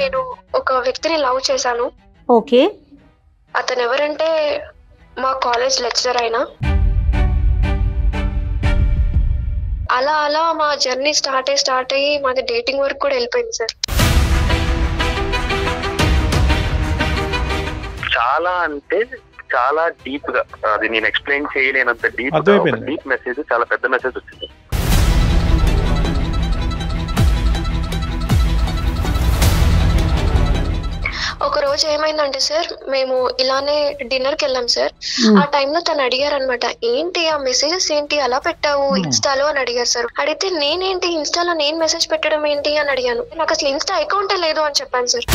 నేను ఒక వ్యక్తిని లవ్ చేశాను. ఓకే. అతను ఎవరంటే మా కాలేజ్ లెక్చరర్ అయినా. అలా అలా మా జర్నీ స్టార్ట్ అయ్యి మాది డేటింగ్ వరకు కూడా వెళ్ళిపోయింది సార్. చాలా అంటే చాలా డీప్ గా, అది నేను ఎక్స్ప్లెయిన్ చేయలేనంత డీప్ మెసేజ్, చాలా పెద్ద మెసేజ్ వచ్చింది. ఒక రోజు ఏమైందంటే సార్, మేము ఇలానే డిన్నర్ కి వెళ్ళాం సార్. ఆ టైంలో తను అడిగారు అనమాట, ఏంటి ఆ మెసేజెస్ ఏంటి అలా పెట్టావు ఇన్స్టాలో అని అడిగారు సార్. అడిగితే నేనేంటి ఇన్స్టాలో నేను మెసేజ్ పెట్టడం ఏంటి అని అడిగాను. నాకు అసలు ఇన్స్టా అకౌంటే లేదు అని చెప్పాను sir.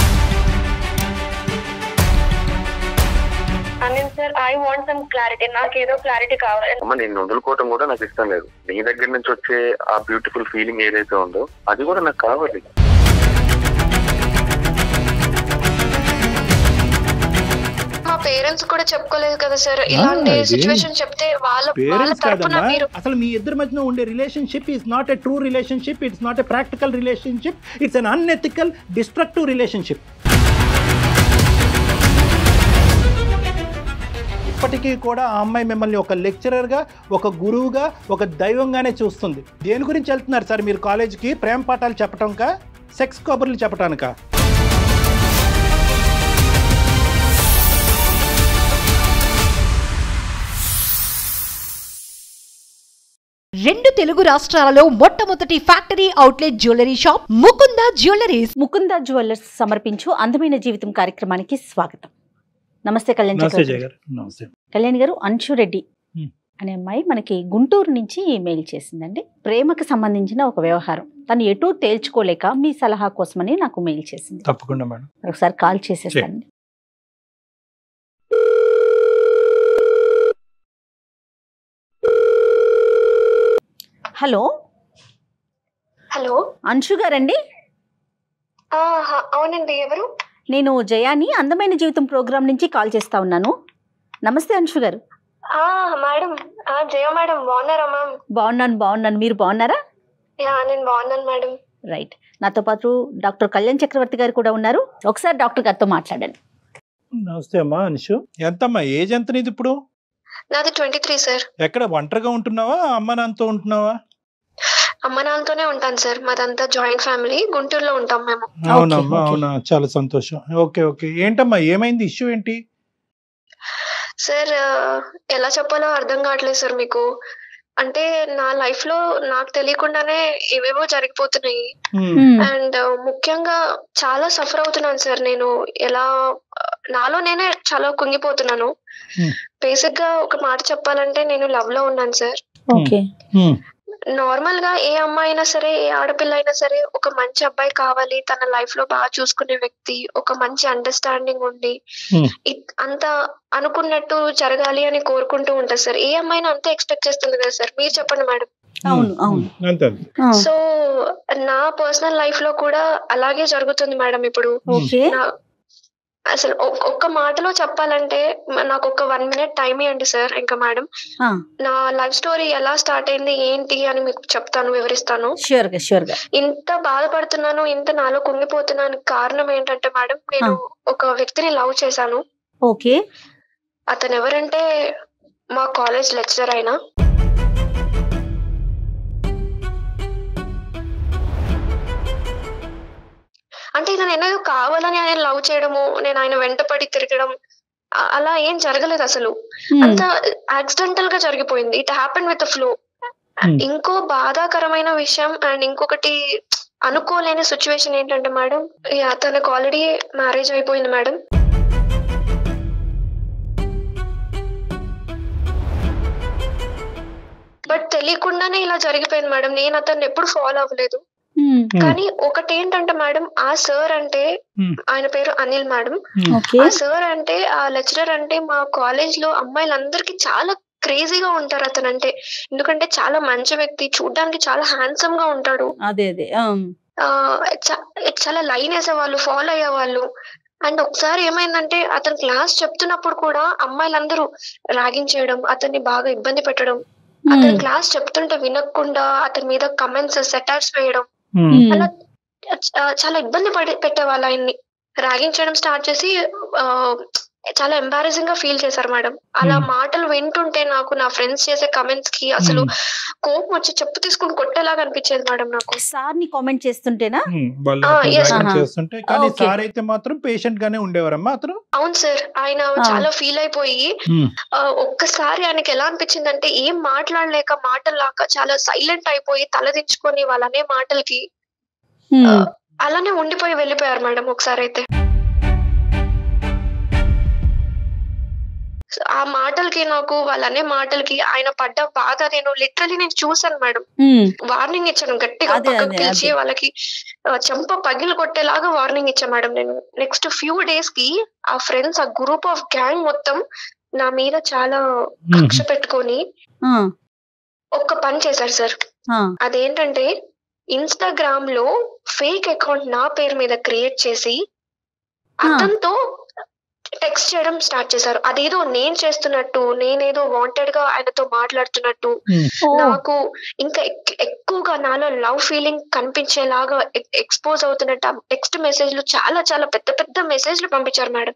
Sir I want some clarity, నాకు ఏదో క్లారిటీ కావాలి. అమ్మ నేను వదులుకోవటం కూడా నాకు ఇష్టం లేదు. నీ దగ్గర నుంచి వచ్చే ఆ బ్యూటిఫుల్ ఫీలింగ్ ఏదైతే ఉందో అది కూడా నాకు కావాలి. మా పేరెంట్స్ కూడా చెప్పుకోలేదు కదా సార్. ఇలాంటి సిచువేషన్ చెప్తే వాళ్ళ తరపున మీరు అసలు మీ ఇద్దరి మధ్యన ఉండే relationship is not a true relationship, it's not a practical relationship, it's an unethical destructive relationship. ఇప్పటికీ కూడా ఆ అమ్మాయి మిమ్మల్ని ఒక లెక్చరర్గా, ఒక గురువుగా, ఒక దైవంగానే చూస్తుంది. దేని గురించి వెళ్తున్నారు సార్ మీరు కాలేజీకి? ప్రేమ పాఠాలు చెప్పటానికా, సెక్స్ కబుర్లు చెప్పటానికా? రెండు తెలుగు రాష్ట్రాలలో మొట్టమొదటి factory outlet jewellery shop Mukunda jewelleries. Mukunda jewellers సమర్పించు అందమైన జీవితం కార్యక్రమానికి స్వాగతం. నమస్తే కళ్యాణ్ గారు. కళ్యాణ్ గారు, అంశు రెడ్డి అనే అమ్మాయి మనకి గుంటూరు నుంచి మెయిల్ చేసిందండి. ప్రేమకు సంబంధించిన ఒక వ్యవహారం, తను ఎటూ తేల్చుకోలేక మీ సలహా కోసమని నాకు మెయిల్ చేసింది. తప్పకుండా మేడం, ఒకసారి కాల్ చేసేసానండి. హలో హలో, అంశు గారండి? అవునండి, ఎవరు? నేను జయాని అందమైన జీవితం ప్రోగ్రాం నుంచి కాల్ చేస్తా ఉన్నాను. నమస్తే అంశు గారు. మేడం, జయ మేడం, బాగున్నారా మ్యామ్? బాగున్నాను. మీరు బాగున్నారా? నేను బాగున్నాను మేడం. రైట్. నాతో పాటు డాక్టర్ కళ్యాణ్ చక్రవర్తి గారు కూడా ఉన్నారు. ఒకసారి డాక్టర్ గారితో మాట్లాడండి. నమస్తే అమ్మా. అంశు, ఎంతమ్మా ఏజ్ ఎంత నీది ఇప్పుడు? నాది 23 సార్. ఎక్కడ ఒంటరిగా ఉంటున్నావా, అమ్మ నాన్నతో ఉంటున్నావా? అమ్మ నాన్నతోనే ఉంటాను సార్. మాదంతా జాయింట్ ఫ్యామిలీ, గుంటూరులో ఉంటాం మేము. అవునమ్మా, అవునా, చాలా సంతోషం. ఓకే. ఏంటమ్మా, ఏమైంది? ఇష్యూ ఏంటి సార్? ఎలా చెప్పాలో అర్థం కావట్లేదు సార్ మీకు. అంటే నా లైఫ్ లో నాకు తెలియకుండానే ఏవేవో జరిగిపోతున్నాయి. అండ్ ముఖ్యంగా చాలా సఫర్ అవుతున్నాను సార్. నేను ఎలా నాలో నేనే చాలా కుంగిపోతున్నాను. బేసిక్ గా ఒక మాట చెప్పాలంటే నేను లవ్ లో ఉన్నాను సార్. నార్మల్ గా ఏ అమ్మాయి అయినా సరే, ఏ ఆడపిల్ల అయినా సరే, ఒక మంచి అబ్బాయి కావాలి, తన లైఫ్ లో బాగా చూసుకునే వ్యక్తి, ఒక మంచి అండర్స్టాండింగ్ ఉండి అంత అనుకున్నట్టు జరగాలి అని కోరుకుంటూ ఉంటారు సార్. ఏ అమ్మాయినా అంతే ఎక్స్పెక్ట్ చేస్తుంది కదా సార్. మీరు చెప్పండి మేడం. అవును. సో నా పర్సనల్ లైఫ్ లో కూడా అలాగే జరుగుతుంది మేడం ఇప్పుడు. అసలు ఒక్క మాటలో చెప్పాలంటే నాకు ఒక 1 minute టైం ఇవ్వండి సార్. ఇంకా మేడం, నా లైఫ్ స్టోరీ ఎలా స్టార్ట్ అయింది ఏంటి అని మీకు చెప్తాను, వివరిస్తాను. ఇంత బాధపడుతున్నాను, ఇంత నాలో కుంగిపోతున్నాను కారణం ఏంటంటే మేడం, నేను ఒక వ్యక్తిని లవ్ చేశాను. ఓకే. అతను ఎవరంటే మా కాలేజ్ లెక్చరర్ అయినా. అంటే నేను ఏదో కావాలని ఆయన లవ్ చేయడము, నేను ఆయన వెంటపడి తిరగడం అలా ఏం జరగలేదు అసలు. అంత యాక్సిడెంటల్ గా జరిగిపోయింది. It happen with flow. ఇంకో బాధాకరమైన విషయం అండ్ ఇంకొకటి అనుకోలేని సిచ్యువేషన్ ఏంటంటే మేడం, తనకు ఆల్రెడీ మ్యారేజ్ అయిపోయింది మేడం. బట్ తెలియకుండానే ఇలా జరిగిపోయింది మేడం. నేను అతన్ని ఎప్పుడు ఫాలో అవ్వలేదు. కానీ ఒకటి ఏంటంటే మేడం, ఆ సార్ అంటే, ఆయన పేరు అనిల్ మేడం. ఆ సార్ అంటే, ఆ లెక్చరర్ అంటే మా కాలేజ్ లో అమ్మాయిలందరికీ చాలా క్రేజీగా ఉంటారు అతను అంటే. ఎందుకంటే చాలా మంచి వ్యక్తి, చూడ్డానికి చాలా హ్యాండ్సమ్ గా ఉంటాడు. చాలా లైన్ వేసేవాళ్ళు, ఫాలో అయ్యేవాళ్ళు. అండ్ ఒకసారి ఏమైందంటే, అతను క్లాస్ చెప్తున్నప్పుడు కూడా అమ్మాయిలందరూ ర్యాగింగ్ చేయడం, అతన్ని బాగా ఇబ్బంది పెట్టడం, అతను క్లాస్ చెప్తుంటే వినకుండా అతని మీద కమెంట్స్, సెటార్స్ వేయడం, అలా చాలా ఇబ్బంది పెట్టేవాళ్ళు ఆయన్ని. ర్యాగింగ్ చేయడం స్టార్ట్ చేసి చాలా ఎంబారసింగ్ గా ఫీల్ చేశారు మేడం. అలా మాటలు వింటుంటే నాకు నా ఫ్రెండ్స్ చేసే కమెంట్స్ కి అసలు కోపం వచ్చి చెప్పు తీసుకుని కొట్టేలాగా అనిపించేది మేడం నాకు. సార్ ని కామెంట్ చేస్తుంటేనా? చేస్తుంటే కానీ సార్ అయితే మాత్రం పేషెంట్ గానే ఉండేవారమ్మా అతను. అవును సార్, ఆయన చాలా ఫీల్ అయిపోయి ఒక్కసారి ఆయనకి ఎలా అనిపించిందంటే ఏం మాట్లాడలేక మాటల్లాక చాలా సైలెంట్ అయిపోయి తలదించుకొని వాళ్ళనే మాటలకి అలానే ఉండిపోయి వెళ్ళిపోయారు మేడం ఒకసారి అయితే. ఆ మాటలకి నాకు వాళ్ళనే మాటలకి ఆయన పడ్డ బాధ నేను లిటరలీ నేను చూసాను మేడం. వార్నింగ్ ఇచ్చాను గట్టిగా, పక్కకు పిలిచి వాళ్ళకి చెంప పగిలి కొట్టేలాగా వార్నింగ్ ఇచ్చాను మేడం నేను. నెక్స్ట్ ఫ్యూ డేస్ కి ఆ ఫ్రెండ్స్, ఆ గ్రూప్ ఆఫ్ గ్యాంగ్ మొత్తం నా మీద చాలా కక్ష పెట్టుకొని ఒక్క పని చేశారు సార్. అదేంటంటే ఇన్స్టాగ్రామ్ లో ఫేక్ అకౌంట్ నా పేరు మీద క్రియేట్ చేసి అతనితో టెక్స్ట్ చేయడం స్టార్ట్ చేశారు. అదేదో నేను చేస్తున్నట్టు, నేనేదో వాంటెడ్ గా ఆయనతో మాట్లాడుతున్నట్టు, నాకు ఇంకా ఎక్కువగా నాలో లవ్ ఫీలింగ్ కనిపించేలాగా ఎక్స్పోజ్ అవుతున్నట్టు టెక్స్ట్ మెసేజ్లు చాలా చాలా పెద్ద పెద్ద మెసేజ్లు పంపించారు మేడం.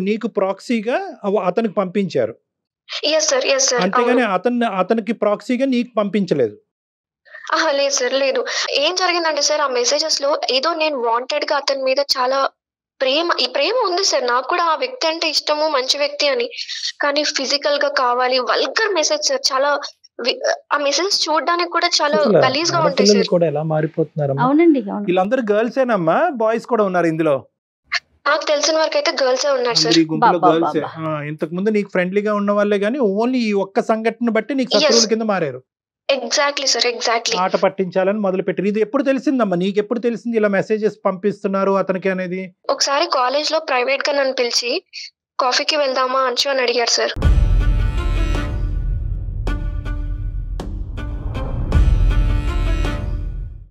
నీకు ప్రాక్సీగా అతనికి పంపించారు? Yes sir, yes sir. అంతేగాని అతనికి ప్రాక్సీగా నీకు పంపించలేదు? లేదు సార్, లేదు. ఏం జరిగిందంటే సార్, ఆ మెసేజెస్ లో ఏదో నేను వాంటెడ్ గా అతని మీద చాలా ప్రేమ ఉంది సార్. నాకు కూడా ఆ వ్యక్తి అంటే ఇష్టము, మంచి వ్యక్తి అని. కానీ ఫిజికల్ గా కావాలి, వల్గర్ మెసేజ్ సార్. చాలా ఆ మెసేజ్ చూడడానికి కూడా చాలా గలీజ్ గా ఉంటాయి సార్. కూడా ఎలా మారిపోతున్నారు? అవునండి, వీళ్ళందరూ గర్ల్స్ ఏనమ్మా, బాయ్స్ కూడా ఉన్నారు ఇందులో? నాకు తెలిసిన వరకు అయితే గర్ల్సే ఉన్నారు సార్. ఇంతకు ముందు నీకు ఫ్రెండ్లీగా ఉన్న వాళ్ళే గానీ ఓన్లీ ఈ ఒక్క సంఘటన బట్టి నీకు శత్రువుల కింద మారారు. Exactly sir, exactly. ఆట పట్టించాలని మొదలు పెట్టారు. ఇది ఎప్పుడు తెలిసిందమ్మా నీకు? ఎప్పుడు తెలిసింది ఇలా మెసేజెస్ పంపిస్తున్నారు అతనికి అనేది? ఒకసారి కాలేజ్ లో ప్రైవేట్ గా నన్ను పిలిచి కాఫీకి వెళ్దామా అంచు అని అడిగారు సార్.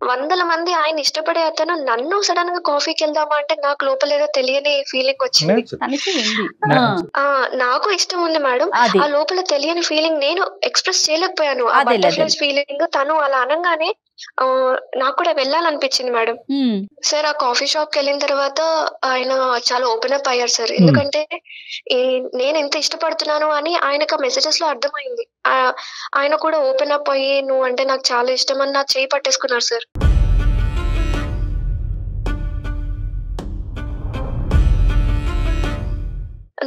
వందల మంది ఆయన ఇష్టపడే అతను నన్ను సడన్ గా కాఫీకి వెళ్దామా అంటే నాకు లోపల ఏదో తెలియని ఫీలింగ్ వచ్చింది. నాకు ఇష్టం ఉంది మేడం, ఆ లోపల తెలియని ఫీలింగ్ నేను ఎక్స్ప్రెస్ చేయలేకపోయాను. ఆ బటర్ఫ్లైస్ ఫీలింగ్ తను అలా అనగానే నాకు కూడా వెళ్ళాలనిపించింది మేడం. సార్ ఆ కాఫీ షాప్ కి వెళ్ళిన తర్వాత ఆయన చాలా ఓపెన్ అప్ అయ్యారు సార్. ఎందుకంటే నేను ఎంత ఇష్టపడుతున్నాను అని ఆయనకు ఆ మెసేజెస్ లో అర్థమైంది. ఆయన కూడా ఓపెన్ అప్ అయ్యి నువ్వు అంటే నాకు చాలా ఇష్టం అని నా చేయి పట్టేసుకున్నారు సార్.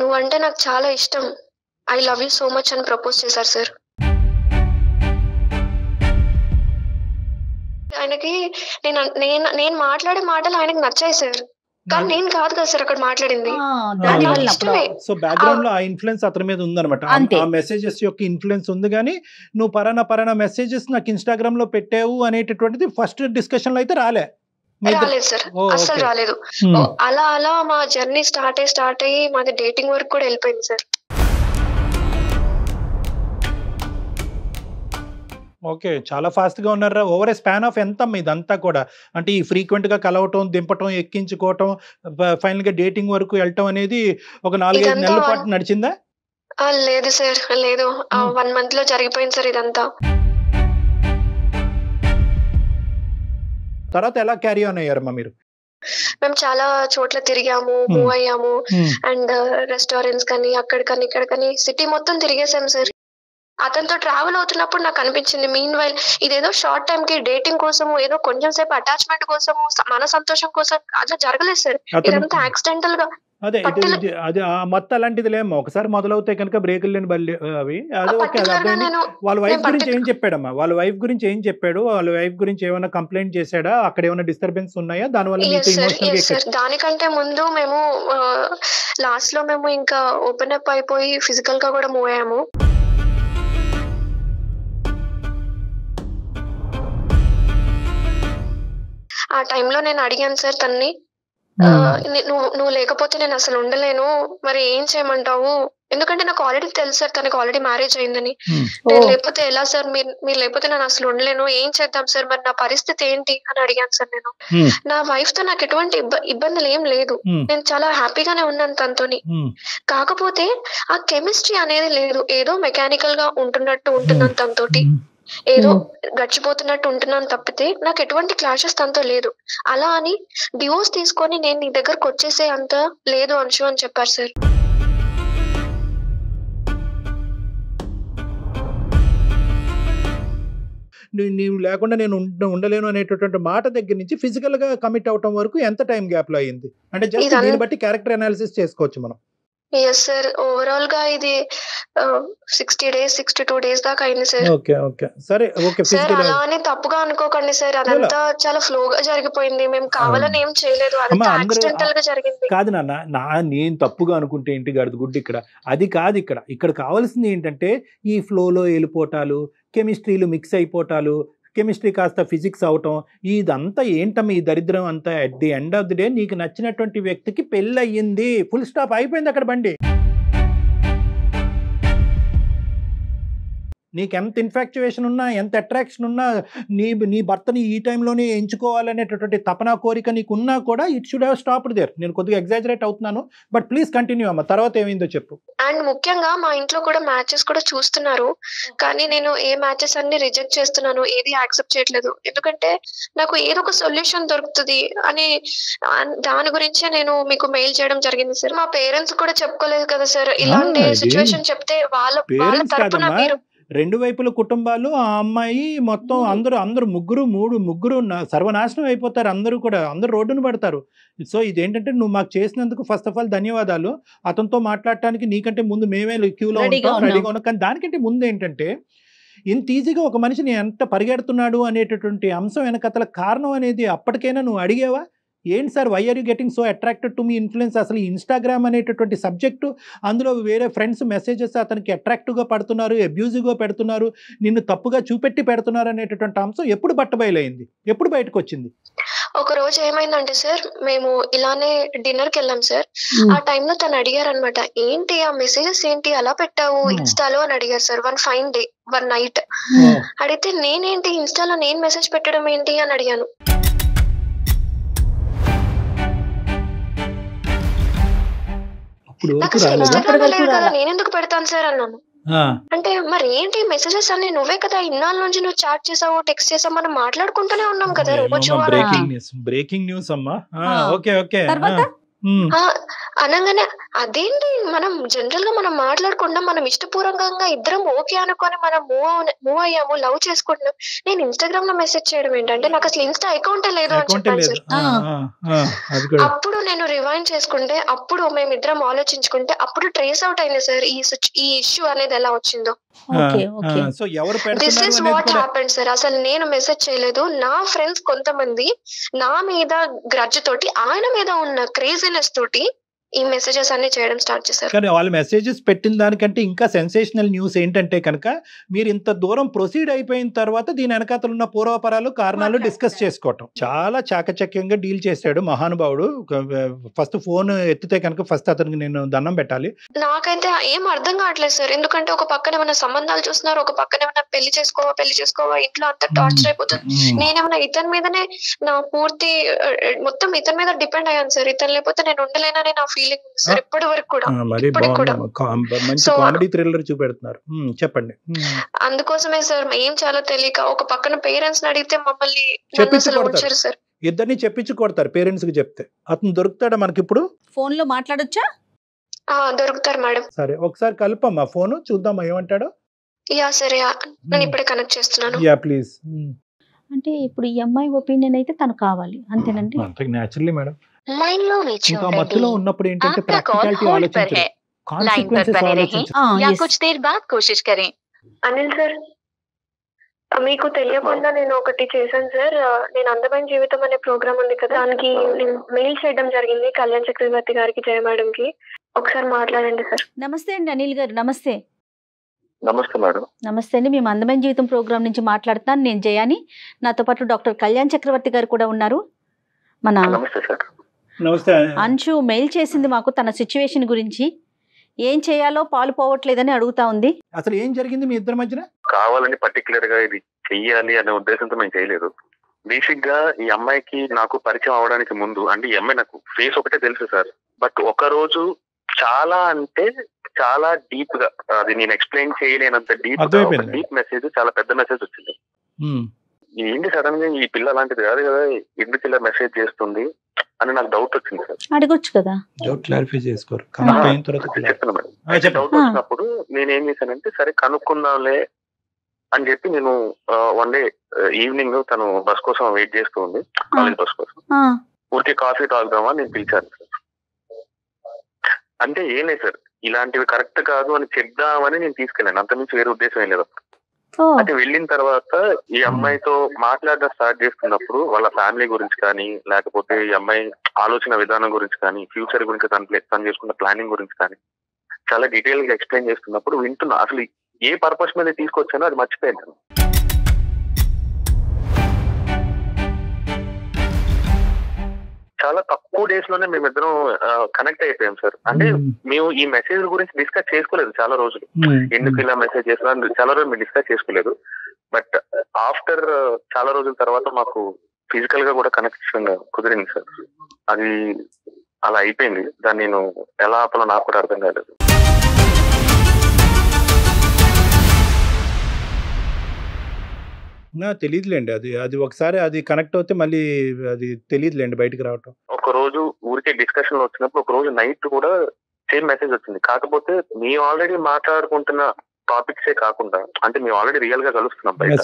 నువ్వంటే నాకు చాలా ఇష్టం, I love you so much అని ప్రపోజ్ చేశారు సార్. ఆయనకి నేను మాట్లాడే మాటలు ఆయనకు నచ్చాయి సార్, కానీ నేను కాదు కదా సార్ అక్కడ మాట్లాడింది. సో బ్యాక్గ్రౌండ్ లో ఆ ఇన్ఫ్లుయెన్స్ అతని మీద ఉందన్నమాట. ఆ మెసేజెస్ యొక్క ఇన్ఫ్లుయెన్స్ ఉంది. కానీ నువ్వు పరానా మెసేజెస్ నాకు ఇన్స్టాగ్రామ్ లో పెట్టావు అనేటటువంటిది ఫస్ట్ డిస్కషన్ లో అయితే రాలేదు సార్, అస్సలు రాలేదు. అలా మా జర్నీ స్టార్ట్ అయ్యి మాది డేటింగ్ వరకు కూడా వెళ్ళిపోయింది సార్. ఓకే, చాలా ఫాస్ట్ గా ఉన్నారా? ఓవర్ ఏ స్పాన్ ఆఫ్ ఎంత ఇదంతా కూడా? అంటే ఈ ఫ్రీక్వెంట్ గా కలవటం, దింపటం, ఎక్కించుకోవటం, ఫైనల్ గా డేటింగ్ వరకు వెళ్ళటం అనేది ఒక 4-5 నెలల పాటు నడిచిందా? లేదు సార్, లేదు. 1 month లో జరిగిపోయింది సార్ ఇదంతా. తర్వాత ఎలా క్యారీ ఆన్ అయ్యారమ్మా మీరు? మేము చాలా చోట్ల తిరిగాము, మూవ్ అయ్యాము. అండ్ రెస్టారెంట్స్ కానీ అక్కడికని ఇక్కడికని సిటీ మొత్తం తిరిగేసాం సార్. అతనితో ట్రావెల్ అవుతున్నప్పుడు నాకు అనిపించింది మీన్ వైల్ ఇదేదో షార్ట్ టైం కి డేటింగ్ కోసం, ఏదో కొంచెం సేపు అటాచ్మెంట్ కోసం, మన సంతోషం కోసం అలా జరగలేదు సార్. ఇదంతా యాక్సిడెంటల్ గా. అదే అది మొత్తం అలాంటిది లేమో. ఒకసారి మొదలవుతే కనుక బ్రేకులు లేని బల్లి అవి. అది ఓకే. వాళ్ళ వైఫ్ గురించి ఏం చెప్పాడమ్మా? వాళ్ళ వైఫ్ గురించి ఏం చెప్పాడు? వాళ్ళ వైఫ్ గురించి ఏమైనా కంప్లైంట్ చేశాడా? అక్కడ ఏమైనా డిస్టర్బెన్స్ ఉన్నాయా దానివల్ల? దానికంటే ముందు మేము లాస్ట్ లో మేము ఇంకా ఓపెన్ అప్ అయిపోయి ఫిజికల్ గా కూడా మూవ్ అయ్యాము. ఆ టైంలో నేను అడిగాను సార్ తన్ని, నువ్వు లేకపోతే నేను అసలు ఉండలేను, మరి ఏం చేయమంటావు, ఎందుకంటే నాకు ఆల్రెడీ తెలుసు సార్ తనకు ఆల్రెడీ మ్యారేజ్ అయిందని. నేను లేకపోతే ఎలా సార్, మీరు లేకపోతే నేను అసలు ఉండలేను, ఏం చేద్దాం సార్, మరి నా పరిస్థితి ఏంటి అని అడిగాను సార్. నేను నా వైఫ్ తో నాకు ఎటువంటి ఇబ్బందులు ఏం లేదు, నేను చాలా హ్యాపీగానే ఉన్నాను తనతోని. కాకపోతే ఆ కెమిస్ట్రీ అనేది లేదు, ఏదో మెకానికల్ గా ఉంటున్నాను తనతోటి, ఏదో గడిచిపోతున్నట్టు ఉంటున్నాను తప్పితే నాకు ఎటువంటి క్లాషెస్ తనతో లేదు. అలా అని డివోర్స్ తీసుకొని నేను నీ దగ్గరకు వచ్చేసే అంత లేదు అంశు అని చెప్పారు సార్. నీవు లేకుండా నేను ఉండలేను అనేటటువంటి మాట దగ్గర నుంచి ఫిజికల్ గా కమిట్ అవటం వరకు ఎంత టైం గ్యాప్ లో అయ్యింది అంటే జస్ట్ దీన్ని బట్టి క్యారెక్టర్ అనాలిసిస్ చేసుకోవచ్చు మనం. ఎస్ సార్, ఓవరాల్ గా ఇది 60 days 62 days దాకా అయింది సార్. ఓకే ఓకే సరే ఓకే సార్, అలా అని తప్పుగా అనుకోకండి సార్, అదంతా చాలా ఫ్లోగా జరిగిపోయింది, మేము కావాలని ఏం చేయలేదు, అదంతా యాక్సిడెంటల్ గా జరిగింది. కాదు నాన్న, నేను తప్పుగా అనుకుంటే ఏంటి గడుదు గుడ్డు, ఇక్కడ అది కాదు, ఇక్కడ కావాల్సింది ఏంటంటే ఈ ఫ్లోలో వెళ్ళిపోవటాలు, కెమిస్ట్రీలు మిక్స్ అయిపోవటాలు, కెమిస్ట్రీ కాస్త ఫిజిక్స్ అవటం, ఇదంతా ఏంటమ్మా ఈ దరిద్రం అంతా. At the end of the day నీకు నచ్చినటువంటి వ్యక్తికి పెళ్ళి అయ్యింది, ఫుల్ స్టాప్, అయిపోయింది అక్కడ బండి. నీకు ఎంత ఇన్ఫాక్చువేషన్ ఉన్నా, ఎంత అట్రాక్షన్ ఉన్నా, నీ భర్తని ఈ టైంలోనే ఎంచుకోవాలనేటటువంటి తపన కోరిక నీకు ఉన్నా కూడా it should have stopped there. నేను కొద్దిగా ఎగ్జాజరేట్ అవుతున్నాను, బట్ ప్లీజ్ కంటిన్యూ అమ్మ, తర్వాత ఏమైందో చెప్పు. అండ్ ముఖ్యంగా మా ఇంట్లో కూడా మ్యాచెస్ కూడా చూస్తున్నారు, కానీ నేను ఏ మ్యాచెస్ అన్ని రిజెక్ట్ చేస్తున్నాను, ఏది యాక్సెప్ట్ చేయట్లేదు, ఎందుకంటే నాకు ఏదో ఒక సొల్యూషన్ దొరుకుతుంది అని దాని గురించే నేను మీకు మెయిల్ చేయడం జరిగింది సార్. మా పేరెంట్స్ కూడా చెప్పుకోలేదు కదా సార్, ఇలాంటి సిచ్యువేషన్ చెప్తే వాళ్ళ తరపున మీరు రెండు వైపుల కుటుంబాలు, ఆ అమ్మాయి మొత్తం అందరూ ముగ్గురు సర్వనాశనం అయిపోతారు, అందరూ రోడ్డును పడతారు. సో ఇదేంటంటే నువ్వు మాకు చేసినందుకు ఫస్ట్ ఆఫ్ ఆల్ ధన్యవాదాలు. అతనితో మాట్లాడటానికి నీకంటే ముందు మేమే క్యూలో ఉంటాం, రెడీగా ఉన్నాం. కానీ దానికంటే ముందు ఏంటంటే ఇంత ఈజీగా ఒక మనిషిని ఎంత పరిగెడుతున్నాడు అనేటటువంటి అంశం వెనకతల కారణం అనేది అప్పటికైనా నువ్వు అడిగేవా? ఏంటి sir, why are you getting so attracted to me influence? అసలు ఇన్స్టాగ్రామ్ అనేటటువంటి సబ్జెక్టు, అందులో వేరే ఫ్రెండ్స్ మెసేజెస్ అతనికి అట్రాక్టివ్గా పడుతున్నారు, అబ్యూజివ్గా పెడుతున్నారు, నిన్ను తప్పుగా చూపెట్టి పెడుతున్నారు అనేటటువంటి అంశం ఎప్పుడు బట్టబయలైంది, ఎప్పుడు బయటకు వచ్చింది? ఒక రోజు ఏమైందంటే సార్, మేము ఇలానే డిన్నర్ కి వెళ్ళాం సార్. ఆ టైంలో తను అడిగారు అనమాట, ఏంటి ఆ మెసేజెస్ ఏంటి అలా పెట్టావు ఇన్స్టాలో అని అడిగారు sir. One fine day, one night అడిగితే నేనేంటి ఇన్స్టాలో నేను మెసేజ్ పెట్టడం ఏంటి అని అడిగాను. నేనెందుకు పెడతాను సార్ అన్నాను. అంటే మరి ఏంటి మెసేజెస్ అన్ని నువ్వే కదా ఇన్నాళ్ళ నుంచి నువ్వు చాట్ చేసావు, టెక్స్ట్ చేసావు, మనం మాట్లాడుకుంటూనే ఉన్నాం కదా రోజు. బ్రేకింగ్ న్యూస్ అమ్మా. అనగానే అదేంటి, మనం జనరల్ గా మనం మాట్లాడకుండా మనం ఇష్టపూర్వకంగా ఇద్దరం ఓకే అనుకొని మనం మూవ్ అయ్యాము, లవ్ చేసుకుంటున్నాం, నేను ఇన్స్టాగ్రామ్ లో మెసేజ్ చేయడం ఏంటంటే నాకు అసలు ఇన్స్టా అకౌంటే లేదు అని చెప్పాను సార్. అప్పుడు నేను రివైండ్ చేసుకుంటే, అప్పుడు మేమిద్దరం ఆలోచించుకుంటే అప్పుడు ట్రేస్ అవుట్ అయింది సార్ ఈ ఇష్యూ అనేది ఎలా వచ్చిందో. This is what happened sir. అసలు నేను మెసేజ్ చేయలేదు, నా ఫ్రెండ్స్ కొంతమంది నా మీద గ్రడ్జ్ తోటి, ఆయన మీద ఉన్న క్రేజీనెస్ తోటి ఈ మెసేజెస్ అన్ని చేయడం స్టార్ట్ చేశారు. కానీ వాళ్ళు మెసేజెస్ పెట్టిన దానికంటే ఇంకా సెన్సేషనల్ న్యూస్ ఏంటంటే కనుక మీరు ఇంత దూరం ప్రొసీడ్ అయిపోయిన తర్వాత దీని వెనకాతలు ఉన్న పూర్వపరాలు కారణాలు డిస్కస్ చేసుకోవటం. చాలా చాకచక్యంగా డీల్ చేశాడు మహానుభావుడు. ఫస్ట్ ఫోన్ ఎత్తితే కనుక ఫస్ట్ అతనికి నేను దండం పెట్టాలి. నాకైతే ఏం అర్థం కావట్లేదు సార్, ఎందుకంటే ఒక పక్కన ఏమైనా సంబంధాలు చూస్తున్నారు, ఒక పక్కన ఏమైనా పెళ్లి చేసుకోవా ఇంట్లో అంత టార్చర్ అయిపోతుంది. నేనేమైనా ఇతని మీదనే నా పూర్తి మొత్తం ఇతని మీద డిపెండ్ అయ్యాను సార్. ఇతను లేకపోతే నేను ఉండలేనని నా ఫీలింగ్ సార్ ఇప్పటి వరకు కూడా. చెప్పండి. అందుకోసమే సార్ ఏం చాలా తెలియక ఒక పక్కన పేరెంట్స్ అడిగితే మమ్మల్ని వచ్చారు సార్. ఇద్దరిని చెప్పించి కొడతారు పేరెంట్స్ కి చెప్తే. అతను దొరుకుతాడా మనకి ఇప్పుడు? ఫోన్ లో మాట్లాడొచ్చా? దొరుకుతారు మేడం. సరే ఒకసారి కలుపమ్మా ఫోన్, చూద్దాం ఏమంటాడో. యా సరే, నేను ఇప్పుడే కనెక్ట్ చేస్తున్నాను. Yeah please. అంటే ఇప్పుడు ఈ అమ్మాయి ఒపీనియన్ అయితే తను కావాలి అంతేనండి. Naturally madam. ఇంకా మధ్యలో ఉన్నప్పుడు ఏంటంటే ప్రాక్టికాలిటీ ఆలోచించాలి, కాన్సిక్వెన్సెస్ ఆలోచించాలి. అనిల్ సార్, మీకు తెలియకుండా నేను ఒకటి చేశాను సార్. నేను అందమైన జీవితం అనే ప్రోగ్రామ్ ఉంది కదా, దానికి నేను మెయిల్ చేయడం జరిగింది కళ్యాణ్ చక్రవర్తి గారికి, జయ మేడం కి. ఒకసారి మాట్లాడండి సార్. నమస్తే అండి అనిల్ గారు. నమస్తే. నమస్తే మేడం. నమస్తే అండి, మేము అందమైన జీవితం ప్రోగ్రామ్ నుంచి మాట్లాడుతున్నాను. నేను జయాని, నాతో పాటు డాక్టర్ కళ్యాణ్ చక్రవర్తి గారు కూడా ఉన్నారు. మన అంశు మెయిల్ చేసింది మాకు తన సిచ్యువేషన్ గురించి, ఏం చేయాలో పాలు పోవట్లేదని అడుగుతా ఉంది. అసలు ఏం జరిగింది మీ ఇద్దరి మధ్యన? కావాలని పర్టికులర్ గా ఇది చెయ్యాలి అనే ఉద్దేశంతో మేము చేయలేదు. బేసిక్ గా ఈ అమ్మాయికి నాకు పరిచయం అవడానికి ముందు, అంటే ఈ అమ్మాయి నాకు ఫేస్ ఒకటే తెలుసు సార్, బట్ ఒక రోజు చాలా అంటే చాలా డీప్ గా, అది నేను ఎక్స్ప్లెయిన్ చేయలేనంత డీప్ మెసేజ్, చాలా పెద్ద మెసేజ్ వచ్చింది. ఏంటి సడన్ గా ఈ పిల్ల అలాంటిది కాదు కదా, ఎందుకు ఇలా మెసేజ్ చేస్తుంది అని నాకు డౌట్ వచ్చింది సార్. అడగొచ్చు కదా, చెప్తున్నా మేడం. డౌట్ వచ్చినప్పుడు నేనేం చేశానంటే, సరే కనుక్కుందాంలే అని చెప్పి నేను వన్ డే ఈవినింగ్ తను బస్ కోసం వెయిట్ చేస్తూ ఉంది, కాలేజ్ బస్ కోసం, ఊరికే కాఫీ తాగుదామా నేను పిలిచాను సార్. అంటే ఏం లేదు సార్, ఇలాంటివి కరెక్ట్ కాదు అని చెప్దామని నేను తీసుకెళ్ళాను, అంతకుమించి వేరే ఉద్దేశం ఏం లేదు. అంటే వెళ్ళిన తర్వాత ఈ అమ్మాయితో మాట్లాడడం స్టార్ట్ చేస్తున్నప్పుడు వాళ్ళ ఫ్యామిలీ గురించి కానీ, లేకపోతే ఈ అమ్మాయి ఆలోచన విధానం గురించి కానీ, ఫ్యూచర్ గురించి తను చేసుకున్న ప్లానింగ్ గురించి కానీ చాలా డీటెయిల్ గా ఎక్స్ప్లెయిన్ చేస్తున్నప్పుడు వింటున్నా. అసలు ఏ పర్పస్ మీద తీసుకొచ్చానో అది మర్చిపోయాను. చాలా తక్కువ డేస్ లోనే మేమిద్దరం కనెక్ట్ అయిపోయాం సార్. అంటే మేము ఈ మెసేజ్ గురించి డిస్కస్ చేసుకోలేదు చాలా రోజులు, ఎందుకు ఇలా మెసేజ్ చేస్తున్నా చాలా రోజులు మేము డిస్కస్ చేసుకోలేదు. బట్ ఆఫ్టర్ చాలా రోజుల తర్వాత మాకు ఫిజికల్ గా కూడా కనెక్షన్ కుదిరింది సార్. అది అలా అయిపోయింది. దాన్ని నేను ఎలా ఆపాలో నాకు కూడా అర్థం కాలేదు. తెలియదులేండి, అది ఒకసారి అది కనెక్ట్ అవుతే మళ్ళీ అది తెలియదులేండి బయటకు రావటం. ఒక రోజు ఊరికే డిస్కషన్ లో వచ్చినప్పుడు ఒక రోజు నైట్ కూడా సేమ్ మెసేజ్ వచ్చింది. కాకపోతే మేము ఆల్రెడీ మాట్లాడుకుంటున్న టాపిక్సే కాకుండా, అంటే మేము ఆల్రెడీ రియల్ గా కలుస్తున్నాం బయట,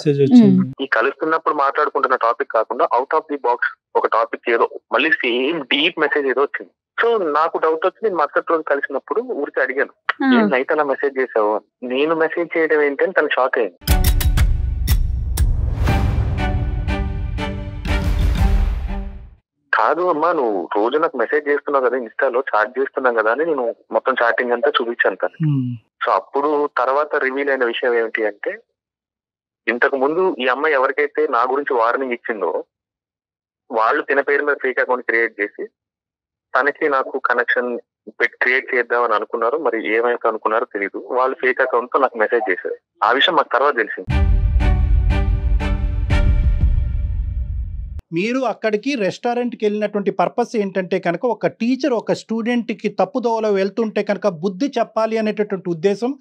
ఈ కలుస్తున్నప్పుడు మాట్లాడుకుంటున్న టాపిక్ కాకుండా అవుట్ ఆఫ్ ది బాక్స్ ఒక టాపిక్ ఏదో మళ్ళీ సేమ్ డీప్ మెసేజ్ ఏదో వచ్చింది. సో నాకు డౌట్ వచ్చి నేను మరుసటి రోజు కలిసినప్పుడు ఊరికి అడిగాను, నేను నైట్ అలా మెసేజ్ చేసావు, నేను మెసేజ్ చేయడం ఏంటని తను షాక్ అయ్యింది. కాదు అమ్మా, నువ్వు రోజు నాకు మెసేజ్ చేస్తున్నావు కదా, ఇన్స్టాలో చాట్ చేస్తున్నాం కదా అని నేను మొత్తం చాటింగ్ అంతా చూపించాను తను. సో అప్పుడు తర్వాత రివీల్ అయిన విషయం ఏమిటి అంటే, ఇంతకు ముందు ఈ అమ్మాయి ఎవరికైతే నా గురించి వార్నింగ్ ఇచ్చిందో వాళ్ళు తిన పేరు మీద ఫేక్ అకౌంట్ క్రియేట్ చేసి తనకి నాకు కనెక్షన్ క్రియేట్ చేద్దామని అనుకున్నారు. మరి ఏమైతే అనుకున్నారో తెలియదు, వాళ్ళు ఫేక్ అకౌంట్ తో నాకు మెసేజ్ చేశారు. ఆ విషయం మాకు తర్వాత తెలిసింది. మీరు అక్కడికి రెస్టారెంట్కి వెళ్ళినటువంటి పర్పస్ ఏంటంటే కనుక, ఒక టీచర్ ఒక స్టూడెంట్కి తప్పుదోవలో వెళ్తుంటే కనుక బుద్ధి చెప్పాలి అనేటటువంటి ఉద్దేశం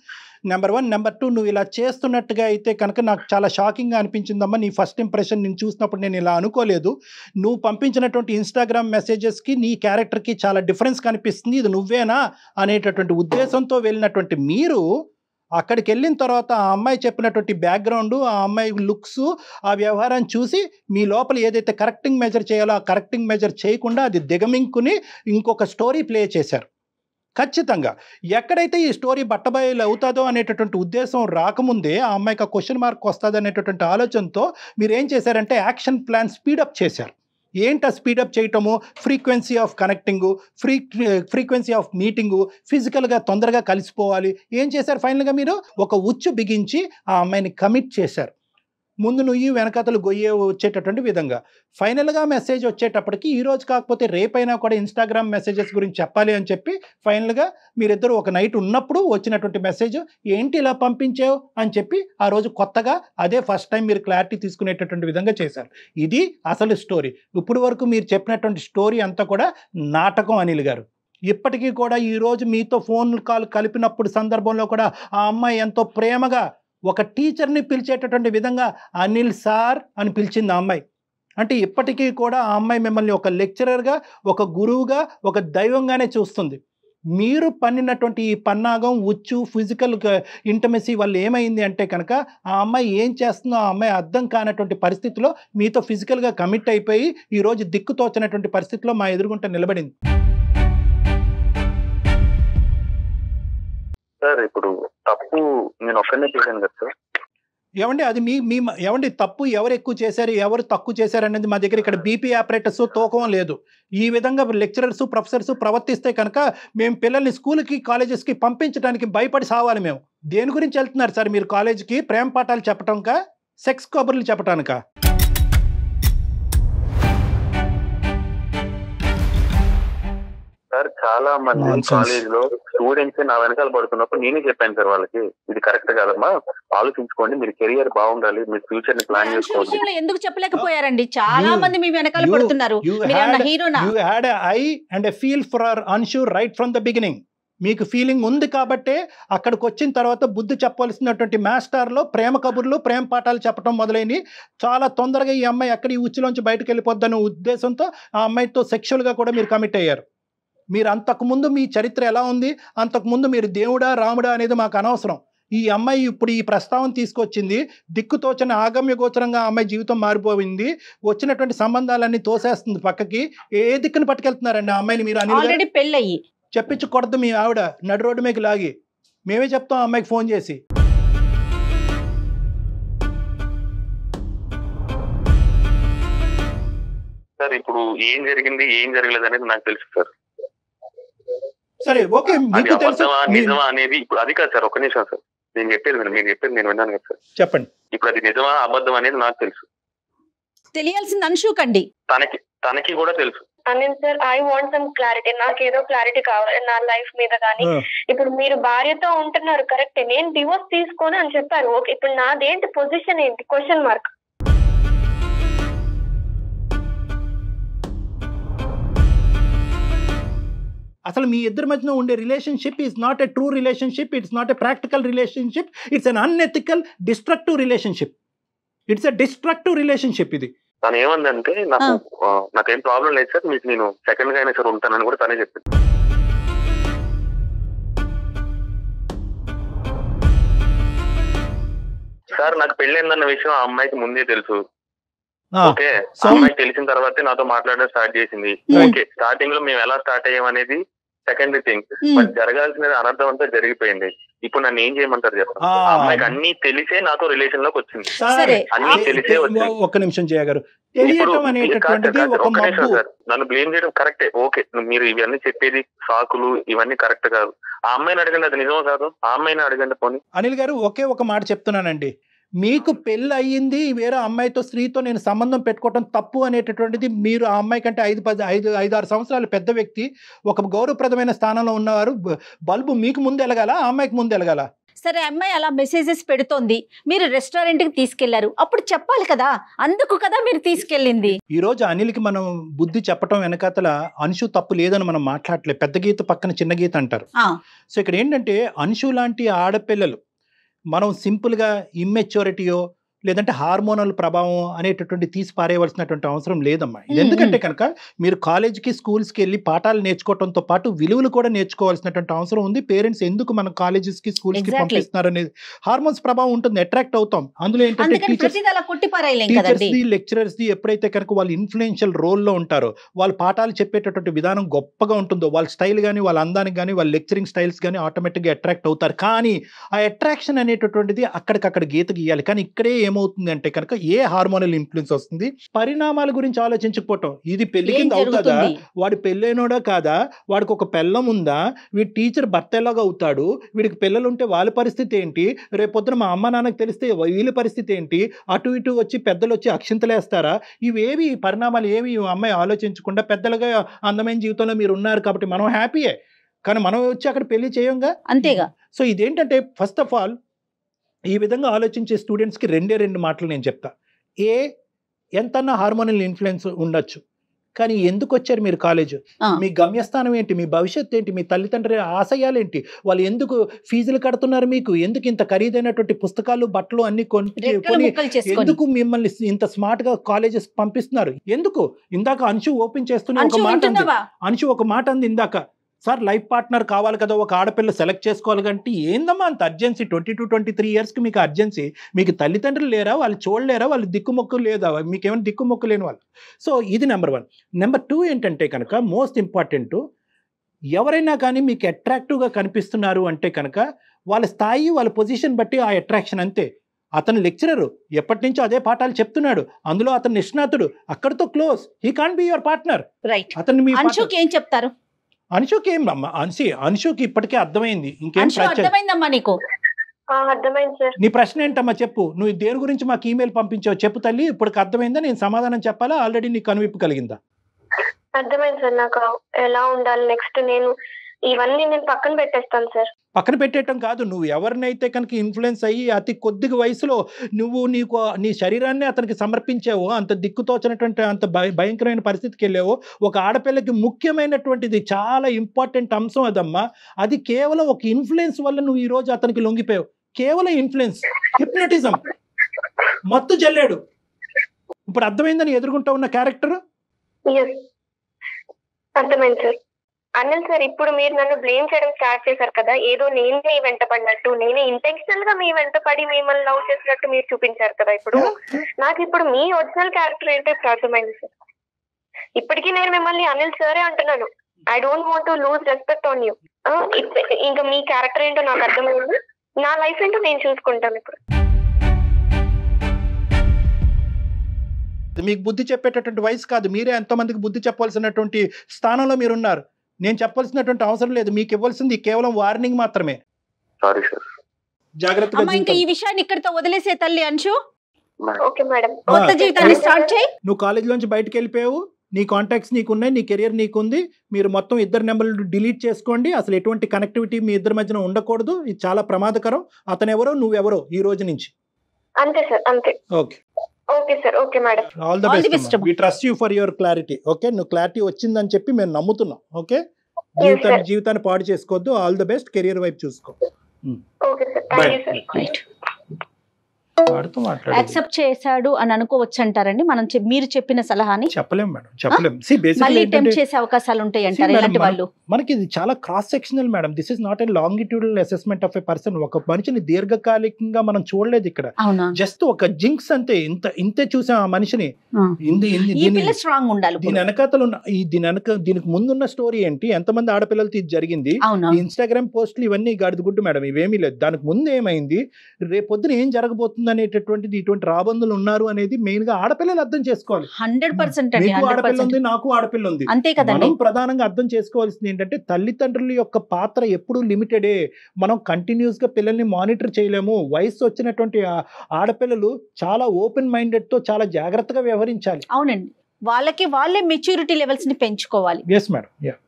నెంబర్ 1. నెంబర్ 2, నువ్వు ఇలా చేస్తున్నట్టుగా అయితే కనుక నాకు చాలా షాకింగ్గా అనిపించిందమ్మా. నీ ఫస్ట్ ఇంప్రెషన్ నేను చూసినప్పుడు నేను ఇలా అనుకోలేదు. నువ్వు పంపించినటువంటి ఇన్స్టాగ్రామ్ మెసేజెస్కి నీ క్యారెక్టర్కి చాలా డిఫరెన్స్ కనిపిస్తుంది, ఇది నువ్వేనా అనేటటువంటి ఉద్దేశంతో వెళ్ళినటువంటి మీరు అక్కడికి వెళ్ళిన తర్వాత ఆ అమ్మాయి చెప్పినటువంటి బ్యాక్గ్రౌండ్, ఆ అమ్మాయి లుక్స్, ఆ వ్యవహారాన్ని చూసి మీ లోపల ఏదైతే కరెక్టింగ్ మెజర్ చేయాలో ఆ కరెక్టింగ్ మెజర్ చేయకుండా అది దిగమింకుని ఇంకొక స్టోరీ ప్లే చేశారు. ఖచ్చితంగా ఎక్కడైతే ఈ స్టోరీ బట్టబయలు అవుతుందో అనేటటువంటి ఉద్దేశం రాకముందే ఆ అమ్మాయికి ఆ క్వశ్చన్ మార్క్ వస్తుంది అనేటటువంటి ఆలోచనతో మీరు ఏం చేశారంటే యాక్షన్ ప్లాన్ స్పీడప్ చేశారు. ఏంటి ఆ స్పీడప్ చేయటము? Frequency of connecting, frequency of meeting, ఫిజికల్గా తొందరగా కలిసిపోవాలి. ఏం చేశారు? ఫైనల్గా మీరు ఒక ఉచ్చు బిగించి ఆ అమ్మాయిని కమిట్ చేశారు. ముందు నువ్వు వెనకతలు గొయ్యే వచ్చేటటువంటి విధంగా ఫైనల్గా మెసేజ్ వచ్చేటప్పటికి ఈరోజు కాకపోతే రేపైనా కూడా ఇన్స్టాగ్రామ్ మెసేజెస్ గురించి చెప్పాలి అని చెప్పి ఫైనల్గా మీరిద్దరు ఒక నైట్ ఉన్నప్పుడు వచ్చినటువంటి మెసేజ్ ఏంటి ఇలా పంపించావు అని చెప్పి ఆ రోజు కొత్తగా అదే ఫస్ట్ టైం మీరు క్లారిటీ తీసుకునేటటువంటి విధంగా చేశారు. ఇది అసలు స్టోరీ. ఇప్పుడు వరకు మీరు చెప్పినటువంటి స్టోరీ అంతా కూడా నాటకం అనిల్ గారు. ఇప్పటికీ కూడా ఈరోజు మీతో ఫోన్ కాల్ కలిపినప్పుడు సందర్భంలో కూడా ఆ అమ్మాయి ఎంతో ప్రేమగా ఒక టీచర్ని పిలిచేటటువంటి విధంగా అనిల్ సార్ అని పిలిచింది ఆ అమ్మాయి. అంటే ఇప్పటికీ కూడా ఆ అమ్మాయి మిమ్మల్ని ఒక లెక్చరర్గా, ఒక గురువుగా, ఒక దైవంగానే చూస్తుంది. మీరు పన్నినటువంటి ఈ పన్నాగం, ఉచ్చు, ఫిజికల్ ఇంటమసీ వల్ల ఏమైంది అంటే కనుక ఆ అమ్మాయి ఏం చేస్తుందో ఆ అమ్మాయి అర్థం కానటువంటి పరిస్థితిలో మీతో ఫిజికల్గా కమిట్ అయిపోయి ఈరోజు దిక్కుతోచినటువంటి పరిస్థితిలో మా ఎదురుగుంట నిలబడింది. సార్ ఇప్పుడు తప్పు నేను ఒక్కనే చేశాను కదా సార్. ఏమండి అది మీ ఏమండి తప్పు ఎవరు ఎక్కువ చేశారు, ఎవరు తక్కువ చేశారు అనేది మా దగ్గర ఇక్కడ బీపీ ఆపరేటర్స్ తూకం లేదు. ఈ విధంగా లెక్చరర్స్, ప్రొఫెసర్స్ ప్రవర్తిస్తే కనుక మేము పిల్లల్ని స్కూల్కి, కాలేజెస్కి పంపించడానికి భయపడి సావాలి. మేము దేని గురించి వెళ్తున్నారు సార్ మీరు కాలేజీకి? ప్రేమ పాఠాలు చెప్పటానికా, సెక్స్ కబుర్లు చెప్పటానికా? సార్ చాలా మంది కాలేజ్ లో స్టూడెంట్స్ నా వెనకాల పడుతున్నప్పుడు నేనే చెప్పాను సార్ వాళ్ళకి, ఇది కరెక్ట్ కాదమ్మా, ఆలోచించుకోండి, మీరు కెరియర్ బాగుండాలి, మీరు ఫ్యూచర్ ని ప్లాన్ చేసుకోండి. ఎందుకు చెప్పలేకపోయారండి? చాలా మంది మీ వెనకాల పడుతున్నారు. You had an eye and a feel for Anshu right from the beginning. మీకు ఫీలింగ్ ఉంది కాబట్టే అక్కడికి వచ్చిన తర్వాత బుద్ధి చెప్పవలసినటువంటి మాస్టర్లో ప్రేమ కబుర్లు, ప్రేమ పాఠాలు చెప్పడం మొదలైనవి. చాలా తొందరగా ఈ అమ్మాయి అక్కడ ఈ ఉచ్చులోంచి బయటకు వెళ్ళిపోద్దన్న ఉద్దేశంతో ఆ అమ్మాయితో సెక్షువల్గా కూడా మీరు కమిట్ అయ్యారు. మీరు అంతకుముందు మీ చరిత్ర ఎలా ఉంది, అంతకుముందు మీరు దేవుడా రాముడా అనేది మాకు అనవసరం. ఈ అమ్మాయి ఇప్పుడు ఈ ప్రస్తావన తీసుకొచ్చింది, దిక్కుతోచని ఆగమ్య గోచరంగా ఆ అమ్మాయి జీవితం మారిపోయింది, వచ్చినటువంటి సంబంధాలన్నీ తోసేస్తుంది పక్కకి. ఏ దిక్కును పట్టుకెళ్తున్నారండి ఆ అమ్మాయిని మీరు? ఆల్రెడీ పెళ్ళయి చెప్పించకూడదు మీ ఆవిడ నడు రోడ్డు మీకు లాగి, మేమే చెప్తాం అమ్మాయికి ఫోన్ చేసి. సార్ ఇప్పుడు ఏం జరిగింది ఏం జరగలేదు అనేది నాకు తెలుసు సార్. సరే ఓకే, నిజమా అనేది ఇప్పుడు అది కాదు సార్. ఒక్క నిమిషం సార్, నేను చెప్పేది మీరు చెప్పేది నేను విన్నాను కదా సార్. చెప్పండి. ఇప్పుడు అది నిజమా అబద్ధం అనేది నాకు తెలుసు, తెలియాల్సింది అన్షుకండి. తనకి కూడా తెలుసు. Anil sir, I want some clarity. నాకు ఏదో క్లారిటీ కావాలి నా లైఫ్ మీద. కానీ ఇప్పుడు మీరు భార్యతో ఉంటున్నారు కరెక్ట్, నేను డివోర్స్ తీసుకోను అని చెప్పారు. ఓకే, ఇప్పుడు నాదేంటి పొజిషన్ ఏంటి? Question mark. అసలు మీ ఇద్దరి మధ్యన ఉండే relationship is not a true relationship, it's not a practical relationship, it's an unethical destructive relationship. It's a destructive relationship ఇది. తను ఏమందంటే నాకేం ప్రాబ్లం లేదు సార్, మీకు నేను సెకండ్ గా అయినా సార్ ఉంటానని కూడా తనే చెప్పింది. సార్ నాకు పెళ్ళైందన్న విషయం ఆ అమ్మాయికి ముందే తెలుసు. ఓకే, ఆ అమ్మాయికి తెలిసిన తర్వాతే నాతో మాట్లాడడం స్టార్ట్ చేసింది. ఓకే, స్టార్టింగ్ లో మేము ఎలా స్టార్ట్ అయ్యామనేది సెకండరీ థింగ్, బట్ జరగాల్సినది అనర్థం అంతా జరిగిపోయింది. ఇప్పుడు నన్ను ఏం చేయమంటారు చెప్పండి? ఆ అమ్మాయికి అన్ని తెలిసే నాతో రిలేషన్ లోకి వచ్చింది, అన్ని తెలిసే వచ్చింది. ఒక్క నిమిషం జయ గారు, నన్ను బ్లేమ్ చేయడం కరెక్టే. ఓకే, మీరు ఇవన్నీ చెప్పేది సాకులు ఇవన్నీ కరెక్ట్ కాదు. ఆ అమ్మాయిని అడగండి, అది నిజమో కాదు, ఆ అమ్మాయిని అడగండి. పోనీ అనిల్ గారు ఒకే ఒక మాట చెప్తున్నానండి, మీకు పెళ్ళి అయ్యింది, వేరే అమ్మాయితో స్త్రీతో నేను సంబంధం పెట్టుకోవటం తప్పు అనేటటువంటిది మీరు ఆ అమ్మాయి కంటే 5-6 సంవత్సరాలు పెద్ద వ్యక్తి, ఒక గౌరవప్రదమైన స్థానంలో ఉన్నవారు, బల్బు మీకు ముందు ఎలగాల ఆ అమ్మాయికి ముందు ఎలగాల? సరే, అమ్మాయి అలా మెసేజెస్ పెడుతోంది, మీరు రెస్టారెంట్కి తీసుకెళ్లారు, అప్పుడు చెప్పాలి కదా, అందుకు కదా మీరు తీసుకెళ్ళింది. ఈ రోజు అనిల్కి మనం బుద్ధి చెప్పడం వెనకాతల అన్షు తప్పు లేదని మనం మాట్లాడలేదు. పెద్ద గీత పక్కన చిన్న గీత అంటారు. సో ఇక్కడ ఏంటంటే అన్షు లాంటి ఆడపిల్లలు మనం సింపుల్గా ఇమ్మెచ్యూరిటీయో లేదంటే హార్మోనల్ ప్రభావం అనేటటువంటి తీసి పారేయవలసినటువంటి అవసరం లేదమ్మా. ఇది ఎందుకంటే కనుక మీరు కాలేజ్కి స్కూల్స్కి వెళ్ళి పాఠాలు నేర్చుకోవడంతో పాటు విలువలు కూడా నేర్చుకోవాల్సినటువంటి అవసరం ఉంది. పేరెంట్స్ ఎందుకు మన కాలేజెస్కి స్కూల్స్కి పంపిస్తున్నారు అనేది హార్మోన్స్ ప్రభావం ఉంటుంది, అట్రాక్ట్ అవుతాం. అందులో ఏంటంటే టీచర్స్ది లెక్చరర్స్ది ఎప్పుడైతే కనుక వాళ్ళు ఇన్ఫ్లుయెన్షియల్ రోల్లో ఉంటారో, వాళ్ళు పాఠాలు చెప్పేటటువంటి విధానం గొప్పగా ఉంటుందో, వాళ్ళ స్టైల్ కానీ వాళ్ళ అందానికి కానీ వాళ్ళ లెక్చరింగ్ స్టైల్స్ కానీ ఆటోమేటిక్గా అట్రాక్ట్ అవుతారు. కానీ ఆ అట్రాక్షన్ అనేటటువంటిది అక్కడికక్కడ గీత గీయాలి. కానీ ఇక్కడే ఏమవుతుంది అంటే కనుక ఏ హార్మోనల్ ఇన్ఫ్లుయెన్స్ వస్తుంది, పరిణామాల గురించి ఆలోచించకపోవటం. ఇది పెళ్లి కింద అవుతుందా, వాడు పెళ్ళైనోడా కాదా, వాడికి ఒక పిల్లం ఉందా, వీడి టీచర్ భర్త ఎలాగా అవుతాడు, వీడికి పిల్లలు ఉంటే వాళ్ళ పరిస్థితి ఏంటి, రేపొద్దున మా అమ్మ నాన్నకు తెలిస్తే వీళ్ళ పరిస్థితి ఏంటి, అటు ఇటు వచ్చి పెద్దలు వచ్చి అక్షింతలేస్తారా, ఇవేవి పరిణామాలు ఏవి అమ్మాయి ఆలోచించకుండా పెద్దలుగా అందమైన జీవితంలో మీరు ఉన్నారు కాబట్టి మనం హ్యాపీయే, కానీ మనం వచ్చి అక్కడ పెళ్లి చేయంగా, అంతేగా. సో ఇదేంటంటే ఫస్ట్ ఆఫ్ ఆల్ ఈ విధంగా ఆలోచించే స్టూడెంట్స్కి రెండు మాటలు నేను చెప్తా. ఎంతన్నా హార్మోనల్ ఇన్ఫ్లుయెన్స్ ఉండొచ్చు, కానీ ఎందుకు వచ్చారు మీరు కాలేజ్, మీ గమ్యస్థానం ఏంటి, మీ భవిష్యత్తు ఏంటి, మీ తల్లిదండ్రుల ఆశయాలు ఏంటి, వాళ్ళు ఎందుకు ఫీజులు కడుతున్నారు, మీకు ఎందుకు ఇంత ఖరీదైనటువంటి పుస్తకాలు బట్టలు అన్ని కొని ఎందుకు మిమ్మల్ని ఇంత స్మార్ట్ గా కాలేజెస్ పంపిస్తున్నారు, ఎందుకు? ఇందాక అంశు ఓపెన్ చేస్తున్న ఒక మాట అంది, అంశు ఒక మాట అంది ఇందాక, సార్ లైఫ్ పార్ట్నర్ కావాలి కదా, ఒక ఆడపిల్ల సెలెక్ట్ చేసుకోవాలి కంటే ఏందమ్మా అంత అర్జెన్సీ, 22-23 ఇయర్స్కి మీకు అర్జెన్సీ, మీకు తల్లిదండ్రులు లేరా, వాళ్ళు చూడలేరా, వాళ్ళు దిక్కుమొక్కు లేదా, మీకేమైనా దిక్కుమొక్కు లేని వాళ్ళు. సో ఇది నెంబర్ 1. నెంబర్ 2 ఏంటంటే కనుక మోస్ట్ ఇంపార్టెంట్, ఎవరైనా కానీ మీకు అట్రాక్టివ్గా కనిపిస్తున్నారు అంటే కనుక వాళ్ళ స్థాయి వాళ్ళ పొజిషన్ బట్టి ఆ అట్రాక్షన్ అంతే. అతను లెక్చరరు, ఎప్పటి నుంచో అదే పాఠాలు చెప్తున్నాడు, అందులో అతను నిష్ణాతుడు, అక్కడితో close, he can't be your partner. Right. అతను మీ అంశుకి ఏం చెప్తారు? అంశుకి ఏం అంశుకి ఇప్పటికే అర్థమైంది, ఇంకేం అర్థమైందమ్మా నీకు? అర్థమైంది సార్. నీ ప్రశ్న ఏంటమ్మా చెప్పు, నువ్వు దేని గురించి మాకు ఈమెయిల్ పంపించావు చెప్పు తల్లి, ఇప్పటికి అర్థమైందా, నేను సమాధానం చెప్పాలా, ఆల్రెడీ నీకు కనువిప్పు కలిగిందా? అర్థమైంది సార్. నాకు ఎలా ఉండాలి నెక్స్ట్, ఇవన్నీ నేను పక్కన పెట్టేస్తాను సార్. పక్కన పెట్టేయటం కాదు, నువ్వు ఎవరినైతే కనుక ఇన్ఫ్లుయెన్స్ అయ్యి అతి కొద్దిగా వయసులో నీ శరీరాన్ని అతనికి సమర్పించావో, అంత దిక్కుతోచినటువంటి అంత భయంకరమైన పరిస్థితికి వెళ్ళావో, ఒక ఆడపిల్లకి ముఖ్యమైనటువంటిది చాలా ఇంపార్టెంట్ అంశం అదమ్మా. అది కేవలం ఒక ఇన్ఫ్లుయెన్స్ వల్ల నువ్వు ఈరోజు అతనికి లొంగిపోయావు. కేవలం ఇన్ఫ్లుయెన్స్, హిప్నటిజం, మత్తు జల్లాడు. ఇప్పుడు అర్థమైందని ఎదుర్కొంటా ఉన్న క్యారెక్టర్ అర్థమైంది సార్. అనిల్ సార్, ఇప్పుడు మీరు నన్ను బ్లేమ్ చేయడం స్టార్ట్ చేశారు కదా, ఏదో నేను మీ వెంట పడినట్టు, నేనే ఇంటెన్షనల్ గా మీ వెంట పడి మిమ్మల్ని లవ్ చేసినట్టు మీరు చూపించారు కదా. నాకు ఇప్పుడు మీ ఒరిజినల్ క్యారెక్టర్ ఏంటో ఇప్పుడు అర్థమైంది సార్. ఇప్పటికీ నేను మిమ్మల్ని అనిల్ సరే అంటున్నాను. I don't want to lose respect on you. ఇంకా మీ క్యారెక్టర్ ఏంటో నాకు అర్థమైంది. నా లైఫ్ ఏంటో నేను చూసుకుంటాను ఇప్పుడు. మీకు బుద్ధి చెప్పేటటువంటి వయసు కాదు. మీరే ఎంతో మందికి బుద్ధి చెప్పాల్సినటువంటి స్థానంలో మీరున్నారు. నేను చెప్పాల్సినటువంటి అవసరం లేదు. మీకు ఇవ్వాల్సింది కేవలం వార్నింగ్ మాత్రమే. Sorry sir. జాగ్రత్తగా ఇంకా ఈ విషయాన్ని ఇక్కడితో వదిలేసే తల్లి అంశు. Okay madam. కొత్త జీవితాన్ని స్టార్ట్ చేయి. నువ్వు కాలేజీలోంచి బయటకు వెళ్ళిపోయావు, నీ కాంటాక్ట్స్ నీకున్నాయి, నీ కెరియర్ నీకుంది. మీరు మొత్తం ఇద్దరు నెంబర్లు డిలీట్ చేసుకోండి. అసలు ఎటువంటి కనెక్టివిటీ మీ ఇద్దరి మధ్యన ఉండకూడదు. ఇది చాలా ప్రమాదకరం. అతను ఎవరో నువ్వెవరో ఈ రోజు నుంచి. అంతే సార్, అంతే. Okay okay sir. Okay madam. All the best. We trust you for your clarity. Okay, నువ్వు క్లారిటీ వచ్చిందని చెప్పి మేము నమ్ముతున్నాం. ఓకే, జీవితాన్ని పాడు చేసుకోవద్దు. All the best. కెరియర్ వైపు చూసుకో. Okay sir, thank you sir. Right. Accept చేశాడు అని అనుకోవచ్చు అంటారండి మనం మీరు చెప్పిన సలహాని? చెప్పలేము మేడం, చెప్పలేము. మళ్ళీ టెంప్ట్ చేసే అవకాశాలు ఉంటాయి అంటారు ఇలాంటి వాళ్ళు. మనకి ఇది చాలా cross sectional madam. This is not a longitudinal assessment of a person. ఒక మనిషిని దీర్ఘకాలికంగా మనం చూడలేదు ఇక్కడ. జస్ట్ ఒక జింక్స్ అంతే. ఇంతే చూసాం ఆ మనిషిని. స్ట్రాంగ్ ఉండాలి. దీని వెనకాతలు దీనికి ముందున్న స్టోరీ ఏంటి, ఎంతమంది ఆడపిల్లలతో ఇది జరిగింది, ఇన్స్టాగ్రామ్ పోస్టులు ఇవన్నీ గాడిదగుడ్డు మేడం. ఇవేమీ లేదు. దానికి ముందు ఏమైంది, రేపొద్దున ఏం జరగబోతుంది అనేటటువంటిది, ఇటువంటి రాబందులు ఉన్నారు అనేది మెయిన్ గా ఆడపిల్లలు అర్థం చేసుకోవాలి. 100% మీకు ఆడపిల్ల ఉంది, నాకు ఆడపిల్ల ఉంది. అంతే కదా. మనం ప్రధానంగా అర్థం చేసుకోవాల్సింది ఏంటంటే, తల్లిదండ్రుల యొక్క పాత్ర ఎప్పుడు లిమిటెడే. మనం కంటిన్యూస్ గా పిల్లల్ని మానిటర్ చేయలేము. వయసు వచ్చినటువంటి ఆడపిల్లలు చాలా ఓపెన్ మైండెడ్ తో చాలా జాగ్రత్తగా వ్యవహరించాలి. అవునండి, వాళ్ళే మెచ్యూరిటీ లెవెల్స్ ని పెంచుకోవాలి. yes madam, yeah.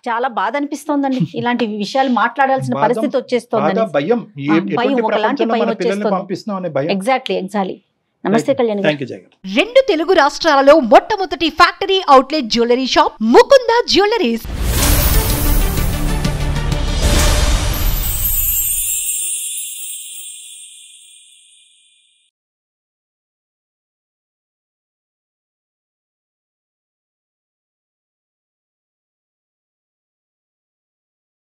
చాలా బాధ అనిపిస్తోందండి. ఇలాంటి విషయాలు మాట్లాడాల్సిన పరిస్థితి వచ్చేస్తోంది. భయం, ఒకలాంటి భయం వచ్చేస్తోంది. ఎగ్జాక్ట్లీ. నమస్తే కళ్యాణ్ గారు. 2 తెలుగు రాష్ట్రాలలో మొట్టమొదటి factory outlet jewellery shop Mukunda jewelleries.